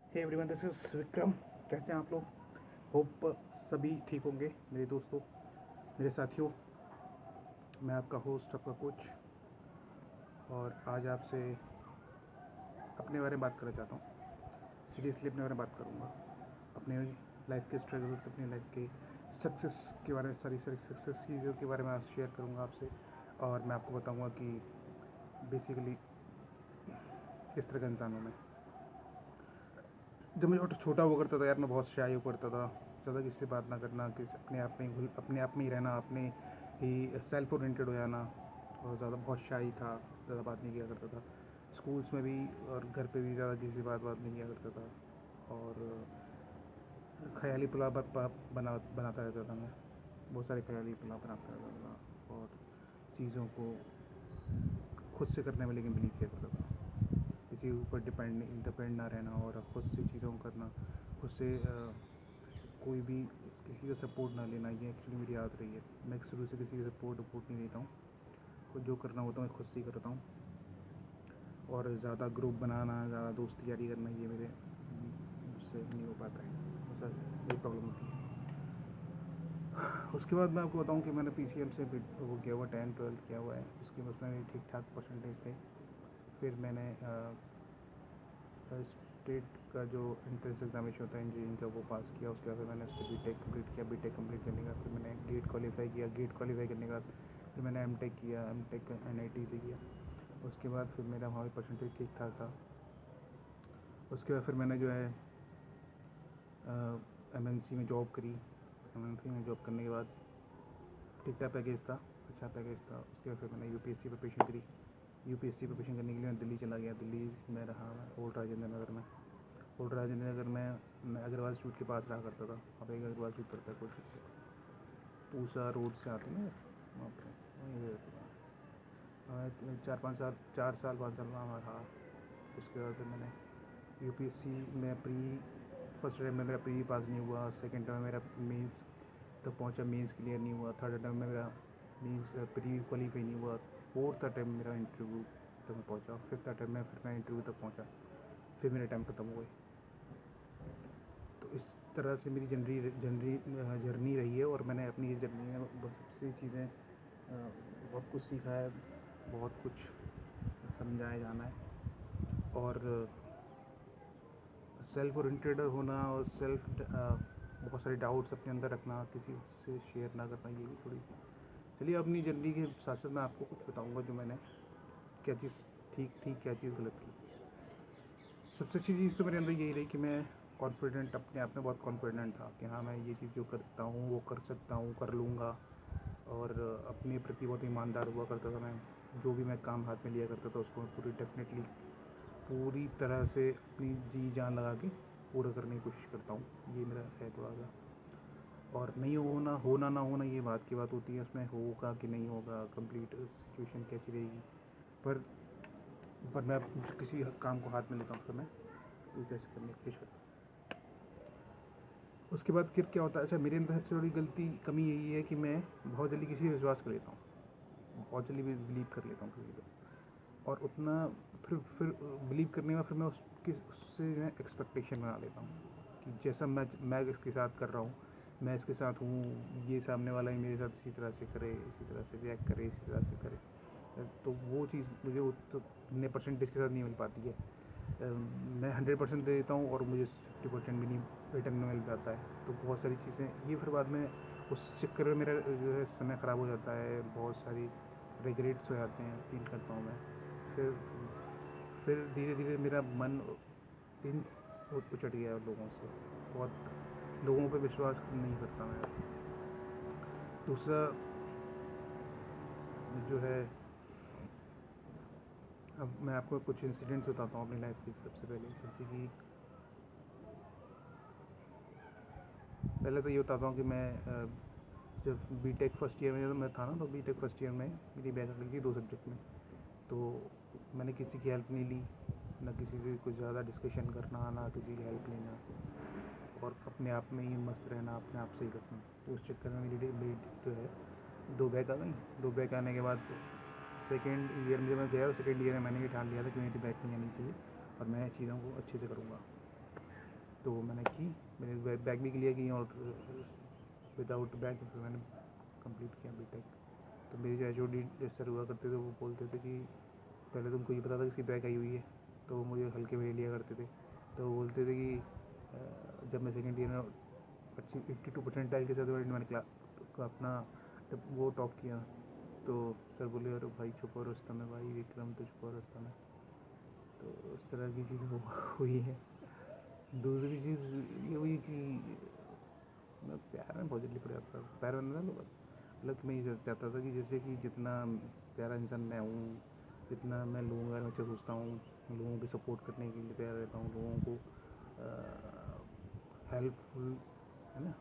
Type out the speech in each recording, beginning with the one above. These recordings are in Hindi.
Hey everyone, this is Vikram. कैसे हैं आप लोग? होप सभी ठीक होंगे। मेरे दोस्तों, मेरे साथियों, मैं आपका होस्ट, आपका कोच, और आज आपसे अपने बारे में बात करना चाहता हूँ। सीरियसली अपने बारे में बात करूँगा, अपने लाइफ के स्ट्रगल्स, अपनी लाइफ के सक्सेस के बारे में, सारी सारी सक्सेस चीज़ों के बारे में आज शेयर करूँगा आपसे। और मैं आपको बताऊँगा कि बेसिकली किस तरह का इंसान हूँ मैं। जब मैं छोटा हुआ करता था यार, मैं बहुत शाय हुआ करता था। ज़्यादा किसी से बात ना करना, किसी अपने आप में ही रहना, अपने ही सेल्फ ओरिएंटेड हो जाना। और ज़्यादा बहुत शाय था, ज़्यादा बात नहीं किया करता था। स्कूल्स में भी और घर पे भी ज़्यादा किसी से बात नहीं किया करता था। और ख़याली पुलाव बनाता रहता था मैं। बहुत सारे ख़याली पुलाव बनाता रहता था और चीज़ों को खुद से करने में लेकिन बिलीव किया करता था। किसी के ऊपर डिपेंड ना रहना और खुद से चीज़ों को करना, खुद से कोई भी किसी का सपोर्ट ना लेना। ये एक्चुअली मेरी आदत रही है। मैं शुरू से किसी का सपोर्ट नहीं लेता हूँ। खुद जो करना होता है मैं खुद से ही करता हूँ। और ज़्यादा ग्रुप बनाना, ज़्यादा दोस्ती यारी करना, ये मुझसे नहीं हो पाता है। सर, यही प्रॉब्लम होती है। उसके बाद मैं आपको बताऊं कि मैंने PCM से वो किया हुआ, 10-12 किया हुआ है। उसके बाद मेरे ठीक ठाक परसेंटेज थे। फिर मैंने स्टेट का जो एंट्रेंस एग्जामिनेशन होता है इंजीनियरिंग का, वो पास किया। उसके बाद मैंने उससे बीटेक कंप्लीट किया। बीटेक कंप्लीट करने के बाद फिर मैंने गेट क्वालिफाई किया। गेट क्वालिफाई करने के बाद फिर मैंने एमटेक किया। एमटेक NIT से किया। उसके बाद फिर मेरा वहाँ पर परसेंटेज ठीक ठाक था। उसके बाद फिर मैंने जो है MNC में जॉब करी। MNC में जॉब करने के बाद ठीक ठाक पैकेज था, अच्छा पैकेज था। उसके बाद फिर मैंने UPSC प्रिपरेशन करी। UPSC प्रिपरेशन करने के लिए मैं दिल्ली चला गया। दिल्ली में रहा मैं ओल्ड राजेंद्र नगर में। ओल्ड राजेंद्र नगर में मैं अग्रवाल स्ट्रीट के पास रहा करता था। अब एक अग्रवाल स्ट्रीट पड़ता है, कोई पूसा रोड से आते हैं वहाँ पर, वहीं रहता था। 4 साल 5 साल वहाँ रहा। उसके बाद फिर मैंने UPSC में फर्स्ट टाइम में मेरा प्री पास नहीं हुआ। सेकेंड टाइम में मेरा मेंस तक पहुँचा, मेंस क्लियर नहीं हुआ। थर्ड टाइम में मेरा मीन्स प्री क्वालीफाई नहीं हुआ। फोर्थ टाइम मेरा इंटरव्यू तक मैं पहुँचा। फिफ्थ टाइम में फिर मैं इंटरव्यू तक पहुँचा। फिर मेरे टाइम ख़त्म हो गए। तो इस तरह से मेरी जर्नी रही है। और मैंने अपनी इस जर्नी में बहुत सी चीज़ें, बहुत कुछ सीखा है, बहुत कुछ समझाया जाना है। और सेल्फ ओरिएंटेड होना और बहुत सारे डाउट्स अपने अंदर रखना, किसी से शेयर ना करना, ये भी थोड़ी सी। चलिए, अपनी जर्नी के साथ साथ मैं आपको कुछ बताऊंगा जो मैंने क्या चीज़ ठीक थी, क्या चीज़ गलत की। सबसे अच्छी चीज़ तो मेरे अंदर यही रही कि मैं कॉन्फिडेंट, अपने आप में बहुत कॉन्फिडेंट था कि हाँ, मैं ये चीज़ जो करता हूँ वो कर सकता हूँ, कर लूँगा। और अपने प्रति बहुत ईमानदार हुआ करता था मैं। जो भी मैं काम हाथ में लिया करता था उसको मैं पूरी तरह से अपनी जी जान लगा के पूरा करने की कोशिश करता हूँ। ये मेरा है थोड़ा सा। और नहीं होना ना होना ये बात की बात होती है। उसमें होगा कि नहीं होगा, कंप्लीट सिचुएशन कैसी रहेगी। पर मैं किसी काम को हाथ में लेता हूँ तो मैं पूरी तरह से करने की कोशिश करता हूँ। उसके बाद फिर क्या होता है, अच्छा, मेरे अंदर सबसे बड़ी कमी यही है कि मैं बहुत जल्दी किसी पर विश्वास कर लेता हूँ। बहुत जल्दी बिलीव कर लेता हूँ किसी पर। और उतना फिर बिलीव करने में फिर मैं उससे मैं एक्सपेक्टेशन बना लेता हूँ कि जैसा मैं इसके साथ कर रहा हूँ, मैं इसके साथ हूँ, ये सामने वाला ही मेरे साथ इसी तरह से करे, इसी तरह से रिएक्ट करे, इसी तरह से करे। तो वो चीज़ मुझे इतने परसेंटेज के साथ नहीं मिल पाती है। मैं 100% दे देता हूँ और मुझे 50% भी नहीं रिटर्न में मिल जाता है। तो बहुत सारी चीज़ें ये फिर बाद में उस चक्कर में मेरा जो है समय ख़राब हो जाता है। बहुत सारी रिग्रेट्स हो जाते हैं, फील करता हूँ मैं। फिर फिर धीरे धीरे मेरा मन इन उचट गया लोगों से। बहुत लोगों पे विश्वास नहीं करता मैं। दूसरा जो है, अब मैं आपको कुछ इंसिडेंट्स बताता हूँ अपनी लाइफ की। सबसे पहले जैसे कि पहले तो ये बताता हूँ कि मैं जब बीटेक फर्स्ट ईयर में मैं था ना, तो बीटेक फर्स्ट ईयर में मेरी बैक लगी थी 2 सब्जेक्ट में। तो मैंने किसी की हेल्प नहीं ली, ना किसी से कुछ ज़्यादा डिस्कशन करना, ना किसी की हेल्प लेना, और अपने आप में ही मस्त रहना, अपने आप से ही करना। तो उस चक्कर में मेरी जो है 2 बैक आ गई। 2 बैक आने के बाद सेकेंड ईयर में जब मैं गया, सेकेंड ईयर में मैंने ये ठान लिया था कि मेरी बैक नहीं आनी चाहिए और मैं चीज़ों को अच्छे से करूँगा। तो मैंने की, मैंने बैग भी क्लियर की और विदाउट बैग फिर मैंने कंप्लीट किया बीटेक। तो मेरे जो एचओडी सर हुआ करते थे वो बोलते थे कि पहले तुमको ये पता था किसकी बैग आई हुई है, तो वो मुझे हल्के में लिया करते थे। तो वो बोलते थे कि जब मैं सेकेंड ईयर में 52% के साथ मैंने क्लास अपना जब वो टॉप किया, तो सर बोले अरे भाई छुप और रास्ता में, भाई विक्रम तो छुप और रास्ता में। तो उस तरह की चीज़ वो हुई है। दूसरी चीज़ ये हुई कि मैं प्यार में बहुत जल्दी पड़ जाता था। प्यार में मतलब कि मैं ये चाहता था कि जैसे कि जितना प्यारा इंसान मैं हूँ, जितना मैं लोगों के बारे में अच्छा सोचता हूँ, लोगों की सपोर्ट करने के लिए तैयार रहता हूँ, लोगों को हेल्पफुल, है ना,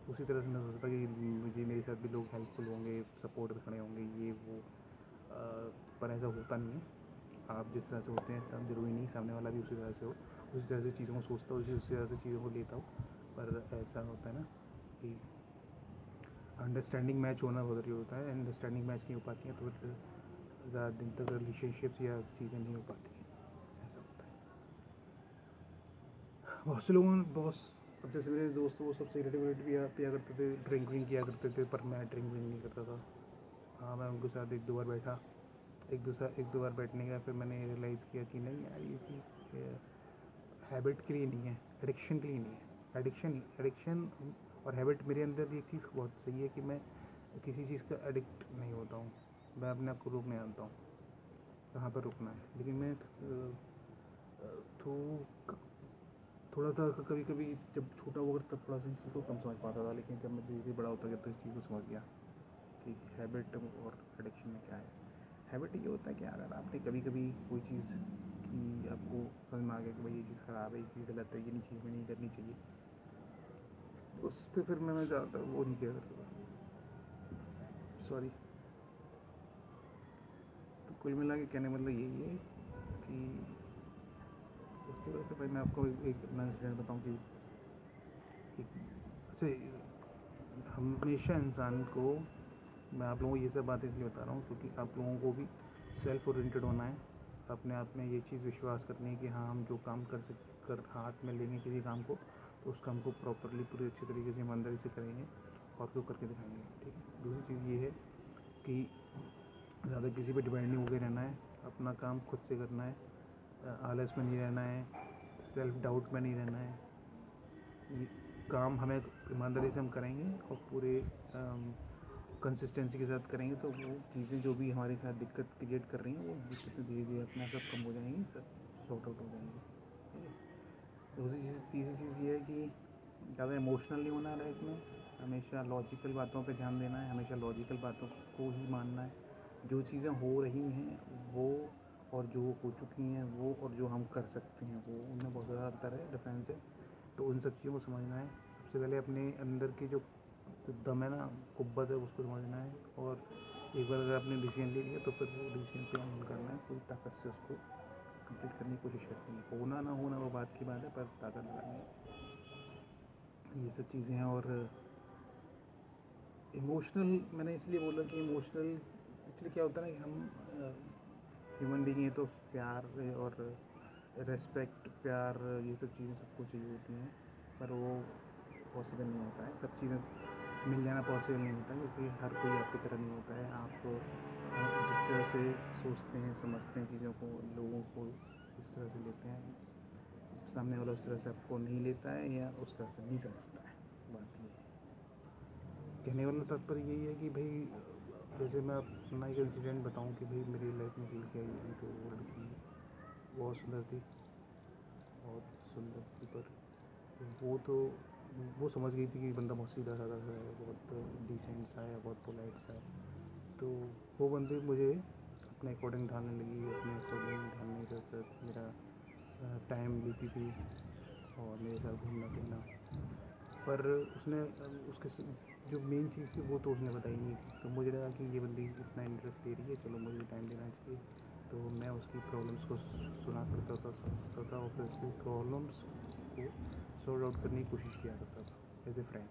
उसी तरह से मैं सोचता था कि मुझे मेरे साथ भी लोग हेल्पफुल होंगे, सपोर्ट में खड़े होंगे, ये वो। पर ऐसा होता नहीं है। आप जिस तरह से होते हैं सब जरूरी नहीं सामने वाला भी उसी तरह से हो, उसी तरह से चीज़ों को सोचता हो, उसी तरह से चीज़ों को लेता हो। पर ऐसा होता है ना कि अंडरस्टैंडिंग मैच होना बहुत जरूरी होता है। अंडरस्टैंडिंग मैच नहीं हो पाती है तो फिर ज़्यादा दिन तक रिलेशनशिप्स या चीज़ें नहीं हो पाती हैं, ऐसा होता है। बहुत से लोगों बहुत, अब जैसे मेरे दोस्त वो सब सिगरेट वगरेट भी पिया करते थे, ड्रिंक विंक किया करते थे, पर मैं ड्रिंक विंक नहीं करता था। हाँ, मैं उनके साथ एक दो बार बैठा, एक दो बार बैठने के बाद फिर मैंने रियलाइज़ किया कि नहीं यार ये चीज़ हैबिट के लिए नहीं है, एडिक्शन के लिए नहीं है। एडिक्शन और हैबिट मेरे अंदर एक चीज़ बहुत सही है कि मैं किसी चीज़ का एडिक्ट नहीं होता हूँ। मैं अपने आप को रोकने जानता हूँ कहाँ पर रुकना है। लेकिन मैं तो थोड़ा सा कभी कभी जब छोटा हुआ तब थोड़ा सा इस चीज़ को कम समझ पाता था, लेकिन जब मैं धीरे धीरे बड़ा होता गया तो इस चीज़ को समझ गया कि हैबिट और एडिक्शन में क्या है। हैबिट ये होता है कि अगर आपने कभी कभी कोई चीज़ की, आपको समझ में आ गया कि भाई ये चीज़ ख़राब है, ये चीज़ गलत है, ये नहीं चीज़ में नहीं करनी चाहिए, उस पर फिर मैं ज़्यादातर वो नहीं किया करता था। सॉरी। तो कुल मिला के कहने मतलब यही है कि उसकी वजह से भाई मैं आपको एक अपना इंसिडेंट बताऊँ कि अच्छा, हमेशा इंसान को, मैं आप लोगों को ये सब बातें इसलिए बता रहा हूँ क्योंकि आप लोगों को भी सेल्फ ओरिएंटेड होना है, अपने आप में ये चीज़ विश्वास करनी है कि हाँ हम जो काम कर हाथ में लेंगे किसी काम को, तो उस काम को प्रॉपरली पूरे अच्छे तरीके से ईमानदारी से करेंगे और उसको करके दिखाएंगे। ठीक है। दूसरी चीज़ ये है कि ज़्यादा किसी पे डिपेंड नहीं होकर रहना है, अपना काम खुद से करना है, आलस में नहीं रहना है, सेल्फ डाउट में नहीं रहना है। ये काम हमें ईमानदारी से हम करेंगे और पूरे कंसिस्टेंसी के साथ करेंगे तो वो चीज़ें जो भी हमारे साथ दिक्कत क्रिएट कर रही हैं वो दिक्कतें धीरे धीरे अपने आप सब कम हो जाएंगी, सब सॉर्ट आउट हो जाएंगी। ठीक है। दूसरी चीज़, तीसरी चीज़ ये है कि ज़्यादा इमोशनल नहीं होना लाइफ में, हमेशा लॉजिकल बातों पे ध्यान देना है, हमेशा लॉजिकल बातों को ही मानना है। जो चीज़ें हो रही हैं वो, और जो हो चुकी हैं वो, और जो हम कर सकते हैं वो, उनमें बहुत ज़्यादा अंतर है, डिफरेंस है। तो उन सब चीज़ों को समझना है। सबसे पहले अपने अंदर की जो दम है ना, कुब्बत है, उसको समझना है। और एक बार अगर आपने डिसीजन ले लिया तो फिर वो डिसीजन पे अमल करना है, पूरी ताकत से उसको कंप्लीट करने की कोशिश करनी है। होना ना होना वो बात की बात है, पर ताकत लगानी है। ये सब चीज़ें हैं। और इमोशनल मैंने इसलिए बोला कि इमोशनल एक्चुअली क्या होता है ना कि हम ह्यूमन बीइंग हैं तो प्यार और रेस्पेक्ट, प्यार, ये सब चीज़ें सबको चाहिए होती हैं, पर वो पॉसिबल नहीं होता है। सब चीज़ें मिल जाना पॉसिबल नहीं होता है क्योंकि हर कोई आपकी तरह नहीं होता है। आप जिस तरह से सोचते हैं, समझते हैं चीज़ों को, लोगों को इस तरह से लेते हैं, सामने वाला उस तरह से आपको नहीं लेता है या उस तरह से नहीं समझता है। बात ये है। कहने वाला तात्पर्य यही है कि भाई जैसे मैं अपना एक इंसिडेंट बताऊं कि भाई मेरी लाइफ में एक लड़की आई थी, तो वो लड़की बहुत सुंदर थी, बहुत सुंदर थी, पर वो समझ गई थी कि बंदा बहुत सीधा साधा सा है, बहुत डिसेंट सा है, बहुत पोलाइट सा है। तो वो बंदे मुझे अपने अकॉर्डिंग ढालने लगी, अपने अकॉर्डिंग ढालने के साथ मेरा टाइम लेती थी और मेरे साथ घूमना फिरना। पर उसने उसके जो मेन चीज़ थी वो तो उसने बताई नहीं थी। तो मुझे लगा कि ये बंदी इतना इंटरेस्ट ले रही है, चलो मुझे भी टाइम देना चाहिए। तो मैं उसकी प्रॉब्लम्स को सुना करता था, समझता था और फिर उसकी प्रॉब्लम्स को सॉर्ट आउट करने की कोशिश किया करता था as a friend,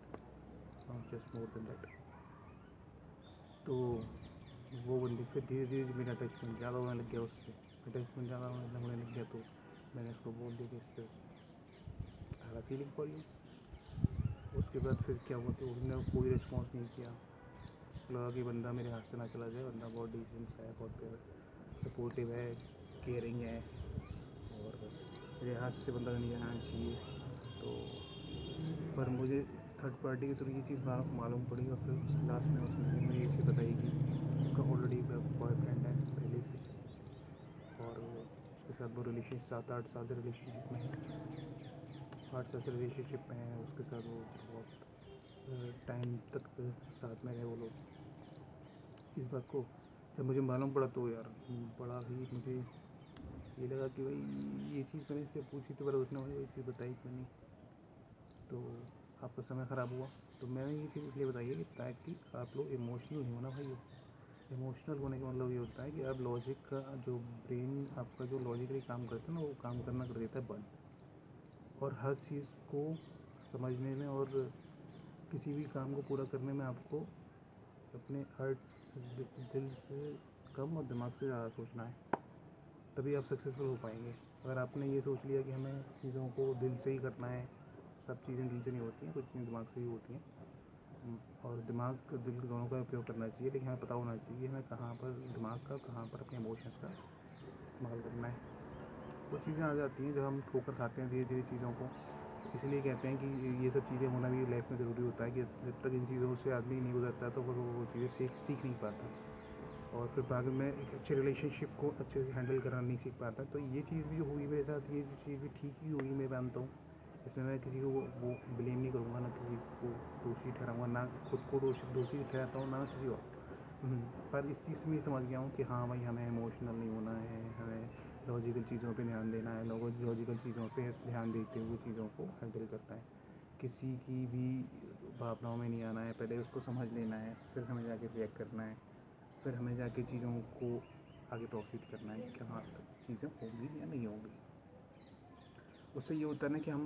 not just more than that. तो वो बंदी फिर धीरे धीरे मेरा अटैचमेंट ज़्यादा होने लग गया उससे। अटैचमेंट ज़्यादा होने लग गया तो मैंने उसको बोल दिया कि इस तरह से फीलिंग फॉर यू। उसके बाद फिर क्या हुआ कि उन्होंने कोई रिस्पॉन्स नहीं किया। लगा कि बंदा मेरे हाथ से ना चला जाए, बंदा बहुत डिसेंट है, बहुत सपोर्टिव है, केयरिंग है, और मेरे हाथ से बंदा नहीं जाना चाहिए। तो पर मुझे थर्ड पार्टी के थ्रू ये चीज़ मालूम पड़ी, और फिर लास्ट में उसने मुझे ये चीज़ बताई कि उसका ऑलरेडी बॉयफ्रेंड है पहले से, और उसके साथ वो रिलेशन 7-8 साल से रिलेशनशिप में है, 8 साल से रिलेशनशिप में है उसके साथ। वो बहुत टाइम तक साथ में रहे वो लोग। इस बात को जब मुझे मालूम पड़ा तो यार बड़ा ही मुझे ये लगा कि भाई ये चीज़ मैंने इससे पूछी थी, पर उसने मुझे ये चीज़ बताई क्यों नहीं। तो आपका समय ख़राब हुआ। तो मैंने ये चीज़ इसलिए बताई है कि ताकि आप लोग इमोशनल नहीं हो ना भाई। इमोशनल होने का मतलब ये होता है कि आप लॉजिक का जो ब्रेन आपका जो लॉजिकली काम करता है ना, वो काम करना कर देता है बंद, और हर चीज़ को समझने में और किसी भी काम को पूरा करने में आपको अपने हार्ट दिल से कम और दिमाग से ज़्यादा सोचना है, तभी आप सक्सेसफुल हो पाएंगे। अगर आपने ये सोच लिया कि हमें चीज़ों को दिल से ही करना है, सब चीज़ें दिल से नहीं होती हैं, कुछ चीज़ें दिमाग से ही होती हैं, और दिमाग दिल दोनों का उपयोग करना चाहिए, लेकिन हमें पता होना चाहिए हमें कहाँ पर दिमाग का, कहाँ पर अपने इमोशंस का इस्तेमाल करना है। वो चीज़ें आ जाती हैं जब हम ठोकर खाते हैं धीरे धीरे चीज़ों को। इसलिए कहते हैं कि ये सब चीज़ें होना भी लाइफ में ज़रूरी होता है, कि जब तक इन चीज़ों से आदमी नहीं गुजरता तो वो चीज़ें सीख नहीं पाता, और फिर बाद में एक अच्छे रिलेशनशिप को अच्छे से हैंडल करना नहीं सीख पाता। तो ये चीज़ भी जो हुई मेरे साथ, ये चीज़ भी ठीक ही हुई, मैं मानता हूँ। इसमें मैं किसी को वो ब्लेम नहीं करूँगा, ना किसी को दोषी ठहराऊँगा, ना खुद को दोषी ठहराता हूँ, ना किसी और। पर इस चीज़ से मैं समझ गया हूँ कि हाँ भाई, हमें इमोशनल नहीं होना है, हमें लॉजिकल चीज़ों पे ध्यान देना है, लॉजिकल चीज़ों पे ध्यान देते हुए चीज़ों को हैंडल करना है। किसी की भी भावनाओं में नहीं आना है, पहले उसको समझ लेना है, फिर हमें जाके रिएक्ट करना है, फिर हमें जाके चीज़ों को आगे प्रोसीड करना है कि हाँ चीज़ें होंगी या नहीं होंगी। उससे ये होता है ना कि हम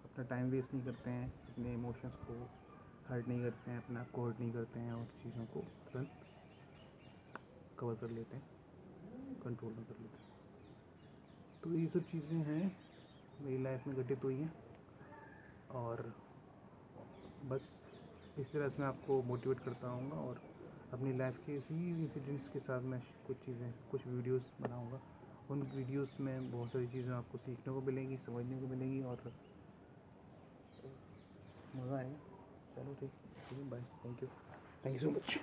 अपना टाइम वेस्ट नहीं करते हैं, अपने इमोशंस को हर्ट नहीं करते हैं, अपने आप को हर्ट नहीं करते हैं, और चीज़ों को तुरंत कवर कर लेते हैं, कंट्रोल में कर लेते हैं। तो ये सब चीज़ें हैं मेरी लाइफ में घटित हुई हैं, और बस इस तरह से मैं आपको मोटिवेट करता रहूँगा, और अपनी लाइफ के ही इंसिडेंट्स के साथ मैं कुछ वीडियोस बनाऊँगा। उन वीडियोस में बहुत सारी चीज़ें आपको सीखने को मिलेंगी, समझने को मिलेंगी, और मज़ा आएगा। चलो ठीक है, bye, thank you so much.